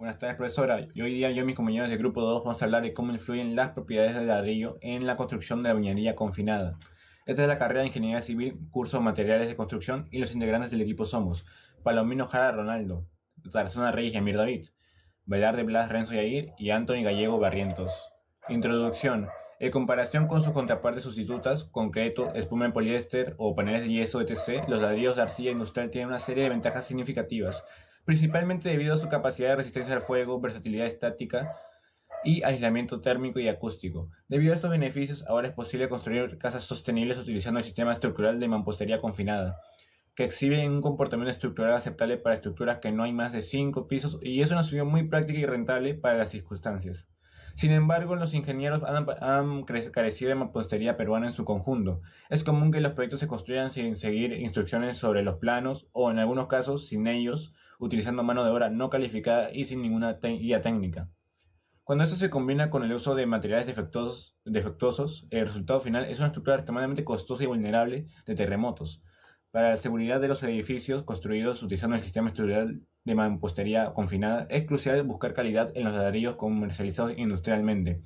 Buenas tardes, profesora. Y hoy día yo y mis compañeros del grupo 2 vamos a hablar de cómo influyen las propiedades del ladrillo en la construcción de la minería confinada. Esta es la carrera de Ingeniería Civil, curso de Materiales de Construcción, y los integrantes del equipo somos Palomino Jara Ronaldo, Tarazona Reyes Yamir David, Velarde Blas Renzo Yair y Anthony Gallego Barrientos. Introducción. En comparación con sus contrapartes sustitutas, concreto, espuma en poliéster o paneles de yeso, etc., los ladrillos de arcilla industrial tienen una serie de ventajas significativas, principalmente debido a su capacidad de resistencia al fuego, versatilidad estática y aislamiento térmico y acústico. Debido a estos beneficios, ahora es posible construir casas sostenibles utilizando el sistema estructural de mampostería confinada, que exhiben un comportamiento estructural aceptable para estructuras que no hay más de 5 pisos, y es una solución muy práctica y rentable para las circunstancias. Sin embargo, los ingenieros han carecido de mampostería peruana en su conjunto. Es común que los proyectos se construyan sin seguir instrucciones sobre los planos o, en algunos casos, sin ellos, utilizando mano de obra no calificada y sin ninguna guía técnica. Cuando esto se combina con el uso de materiales defectuosos, el resultado final es una estructura extremadamente costosa y vulnerable de terremotos. Para la seguridad de los edificios construidos utilizando el sistema estructural de mampostería confinada, es crucial buscar calidad en los ladrillos comercializados industrialmente.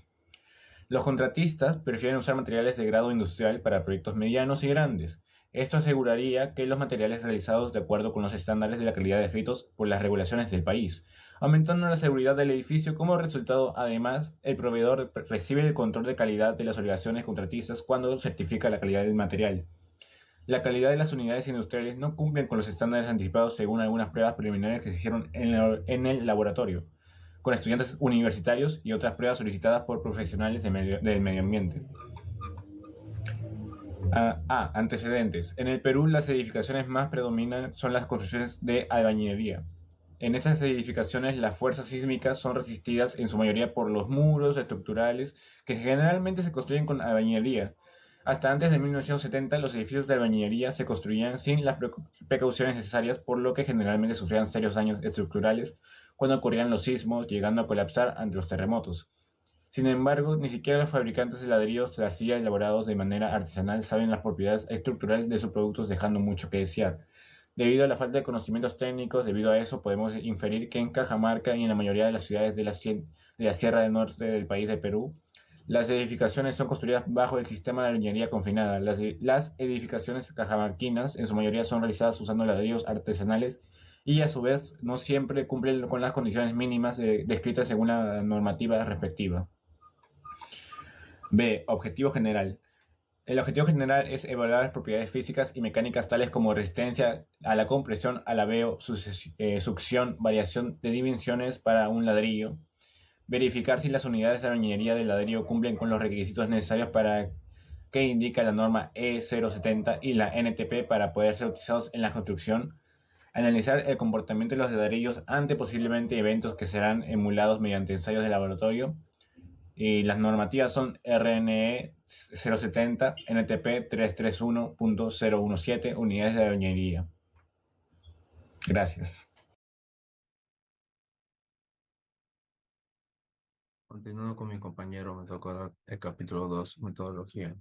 Los contratistas prefieren usar materiales de grado industrial para proyectos medianos y grandes. Esto aseguraría que los materiales realizados de acuerdo con los estándares de la calidad descritos por las regulaciones del país, aumentando la seguridad del edificio. Como resultado, además, el proveedor recibe el control de calidad de las obligaciones contratistas cuando certifica la calidad del material. La calidad de las unidades industriales no cumplen con los estándares anticipados según algunas pruebas preliminares que se hicieron en el laboratorio, con estudiantes universitarios y otras pruebas solicitadas por profesionales del medio ambiente. Antecedentes. En el Perú, las edificaciones más predominan son las construcciones de albañilería. En esas edificaciones, las fuerzas sísmicas son resistidas en su mayoría por los muros estructurales, que generalmente se construyen con albañilería. Hasta antes de 1970, los edificios de albañilería se construían sin las precauciones necesarias, por lo que generalmente sufrían serios daños estructurales cuando ocurrían los sismos, llegando a colapsar ante los terremotos. Sin embargo, ni siquiera los fabricantes de ladrillos de arcilla elaborados de manera artesanal saben las propiedades estructurales de sus productos, dejando mucho que desear. Debido a la falta de conocimientos técnicos, debido a eso podemos inferir que en Cajamarca y en la mayoría de las ciudades de la Sierra del Norte del país de Perú, las edificaciones son construidas bajo el sistema de ingeniería confinada. Las edificaciones cajamarquinas en su mayoría son realizadas usando ladrillos artesanales y, a su vez, no siempre cumplen con las condiciones mínimas descritas según la normativa respectiva. B. Objetivo general. El objetivo general es evaluar las propiedades físicas y mecánicas tales como resistencia a la compresión, alabeo, succión, variación de dimensiones para un ladrillo. Verificar si las unidades de albañilería del ladrillo cumplen con los requisitos necesarios para que indica la norma E070 y la NTP para poder ser utilizados en la construcción. Analizar el comportamiento de los ladrillos ante posiblemente eventos que serán emulados mediante ensayos de laboratorio. Y las normativas son RNE 070, NTP 331.017, unidades de albañilería. Gracias. Continuando con mi compañero, me tocó dar el capítulo 2, metodología.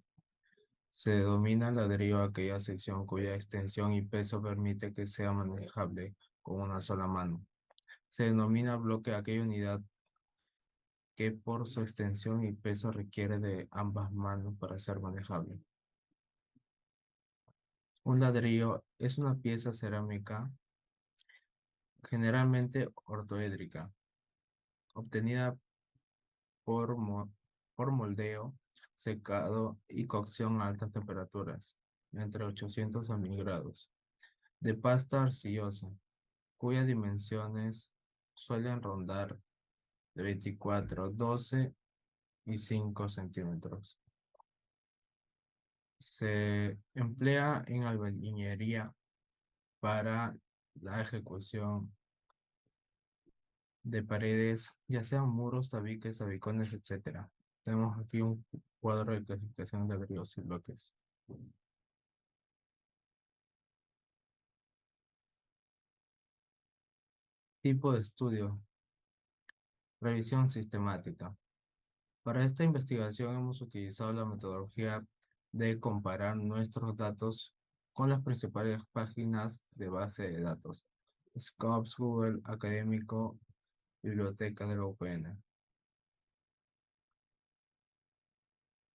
Se denomina ladrillo aquella sección cuya extensión y peso permite que sea manejable con una sola mano. Se denomina bloque aquella unidad que por su extensión y peso requiere de ambas manos para ser manejable. Un ladrillo es una pieza cerámica generalmente ortoédrica, obtenida por, por moldeo, secado y cocción a altas temperaturas, entre 800 a 1000 grados, de pasta arcillosa, cuyas dimensiones suelen rondar de 24, 12 y 5 centímetros. Se emplea en albañilería para la ejecución de paredes, ya sean muros, tabiques, tabicones, etc. Tenemos aquí un cuadro de clasificación de ladrillos y bloques. Tipo de estudio, revisión sistemática. Para esta investigación hemos utilizado la metodología de comparar nuestros datos con las principales páginas de base de datos: Scopus, Google, Académico biblioteca de la UPN.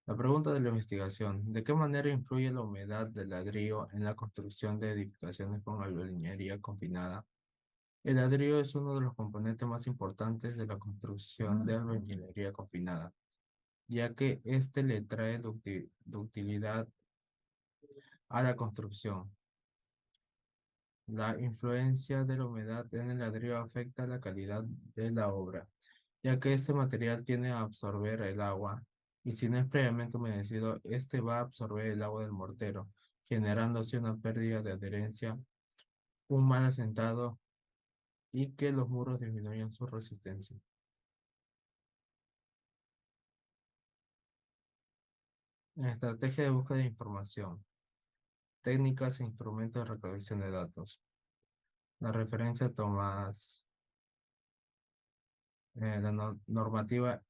La pregunta de la investigación: ¿de qué manera influye la humedad del ladrillo en la construcción de edificaciones con albañilería confinada? El ladrillo es uno de los componentes más importantes de la construcción de albañilería confinada, ya que éste le trae ductilidad a la construcción. La influencia de la humedad en el ladrillo afecta la calidad de la obra, ya que este material tiende a absorber el agua, y si no es previamente humedecido, este va a absorber el agua del mortero, generándose una pérdida de adherencia, un mal asentado y que los muros disminuyan su resistencia. En estrategia de búsqueda de información, técnicas e instrumentos de recolección de datos. La referencia tomas la normativa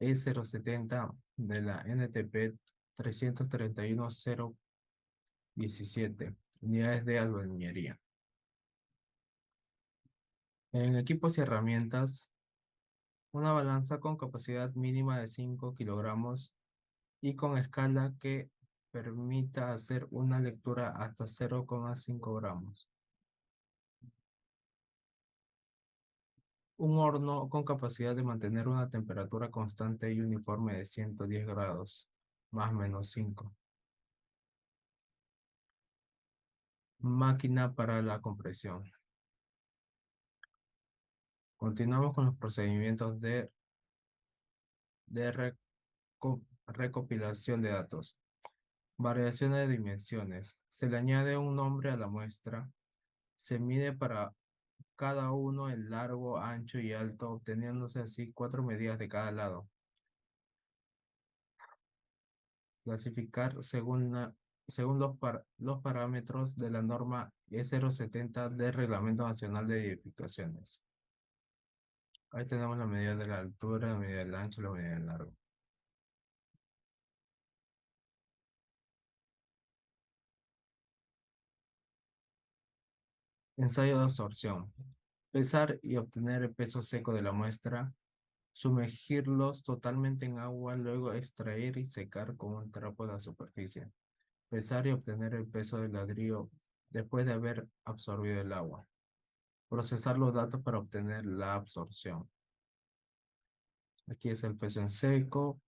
E070 de la NTP 331.017, unidades de albañilería. En equipos y herramientas, una balanza con capacidad mínima de 5 kilogramos y con escala que permita hacer una lectura hasta 0,5 gramos. Un horno con capacidad de mantener una temperatura constante y uniforme de 110 grados, más menos 5. Máquina para la compresión. Continuamos con los procedimientos de recopilación de datos. Variaciones de dimensiones. Se le añade un nombre a la muestra. Se mide para cada uno el largo, ancho y alto, obteniéndose así 4 medidas de cada lado. Clasificar según los parámetros de la norma E070 del Reglamento Nacional de Edificaciones. Ahí tenemos la medida de la altura, la medida del ancho y la medida del largo. Ensayo de absorción. Pesar y obtener el peso seco de la muestra. Sumergirlos totalmente en agua, luego extraer y secar con un trapo la superficie. Pesar y obtener el peso del ladrillo después de haber absorbido el agua. Procesar los datos para obtener la absorción. Aquí es el peso en seco.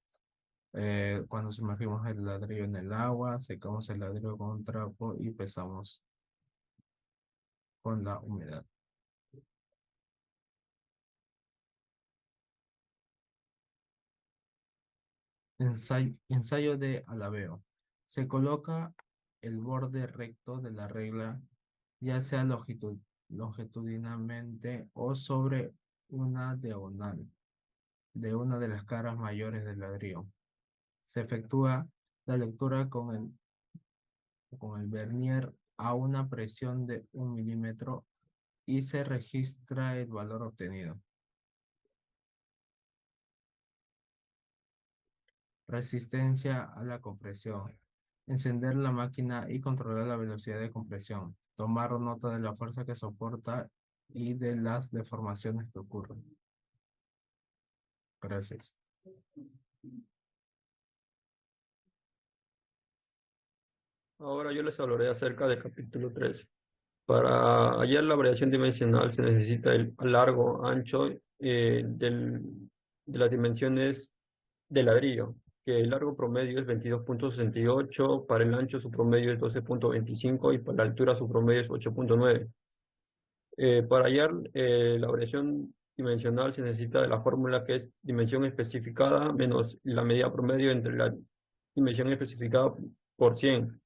Cuando sumergimos el ladrillo en el agua, secamos el ladrillo con un trapo y pesamos con la humedad. Ensayo de alabeo. Se coloca el borde recto de la regla, ya sea longitudinalmente o sobre una diagonal de una de las caras mayores del ladrillo. Se efectúa la lectura con el vernier a una presión de 1 milímetro y se registra el valor obtenido. Resistencia a la compresión. Encender la máquina y controlar la velocidad de compresión. Tomar nota de la fuerza que soporta y de las deformaciones que ocurren. Gracias. Ahora yo les hablaré acerca del capítulo 3. Para hallar la variación dimensional se necesita el largo, ancho de las dimensiones del ladrillo, que el largo promedio es 22.68, para el ancho su promedio es 12.25 y para la altura su promedio es 8.9. Para hallar la variación dimensional se necesita de la fórmula que es dimensión especificada menos la medida promedio entre la dimensión especificada por 100.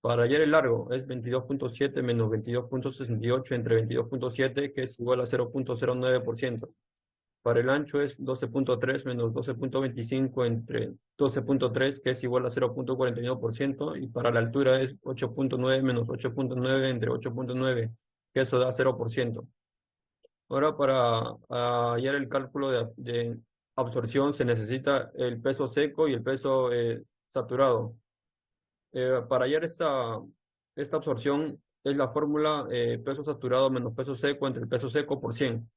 Para hallar el largo es 22.7 menos 22.68 entre 22.7, que es igual a 0.09%. Para el ancho es 12.3 menos 12.25 entre 12.3, que es igual a 0.49%. Y para la altura es 8.9 menos 8.9 entre 8.9, que eso da 0%. Ahora para hallar el cálculo de absorción se necesita el peso seco y el peso saturado. Para hallar esta absorción es la fórmula peso saturado menos peso seco entre el peso seco por 100.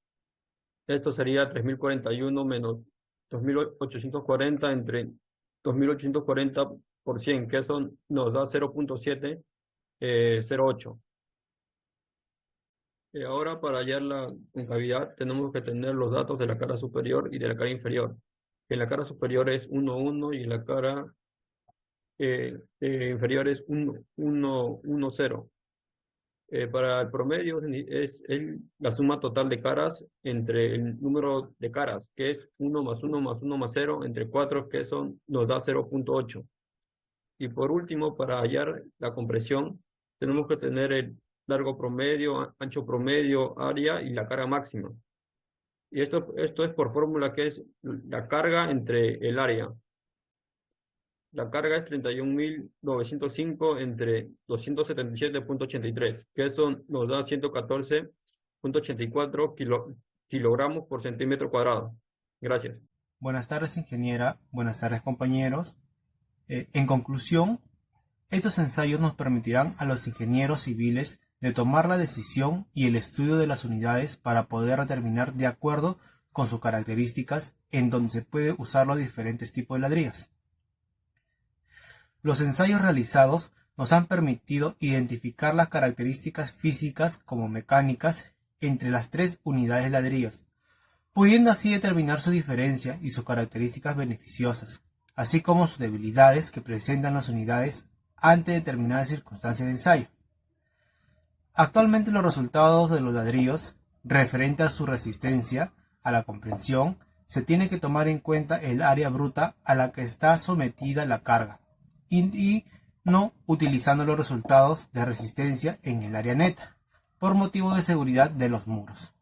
Esto sería 3041 menos 2840 entre 2840 por 100, que eso nos da 0.708. Ahora, para hallar la concavidad, tenemos que tener los datos de la cara superior y de la cara inferior. En la cara superior es 1, 1 y en la cara inferior es 1, 1, 1, 0. Para el promedio es la suma total de caras entre el número de caras, que es 1 más 1 más 1 más 0, entre 4, que eso nos da 0.8. Y por último, para hallar la compresión, tenemos que tener el largo promedio, ancho promedio, área y la carga máxima. Y esto es por fórmula, que es la carga entre el área. La carga es 31.905 entre 277.83, que eso nos da 114.84 kilogramos por centímetro cuadrado. Gracias. Buenas tardes, ingeniera. Buenas tardes, compañeros. En conclusión, estos ensayos nos permitirán a los ingenieros civiles de tomar la decisión y el estudio de las unidades para poder determinar de acuerdo con sus características en donde se puede usar los diferentes tipos de ladrillos. Los ensayos realizados nos han permitido identificar las características físicas como mecánicas entre las tres unidades de ladrillos, pudiendo así determinar su diferencia y sus características beneficiosas, así como sus debilidades que presentan las unidades ante determinadas circunstancias de ensayo. Actualmente los resultados de los ladrillos, referente a su resistencia a la comprensión, se tiene que tomar en cuenta el área bruta a la que está sometida la carga, y no utilizando los resultados de resistencia en el área neta, por motivo de seguridad de los muros.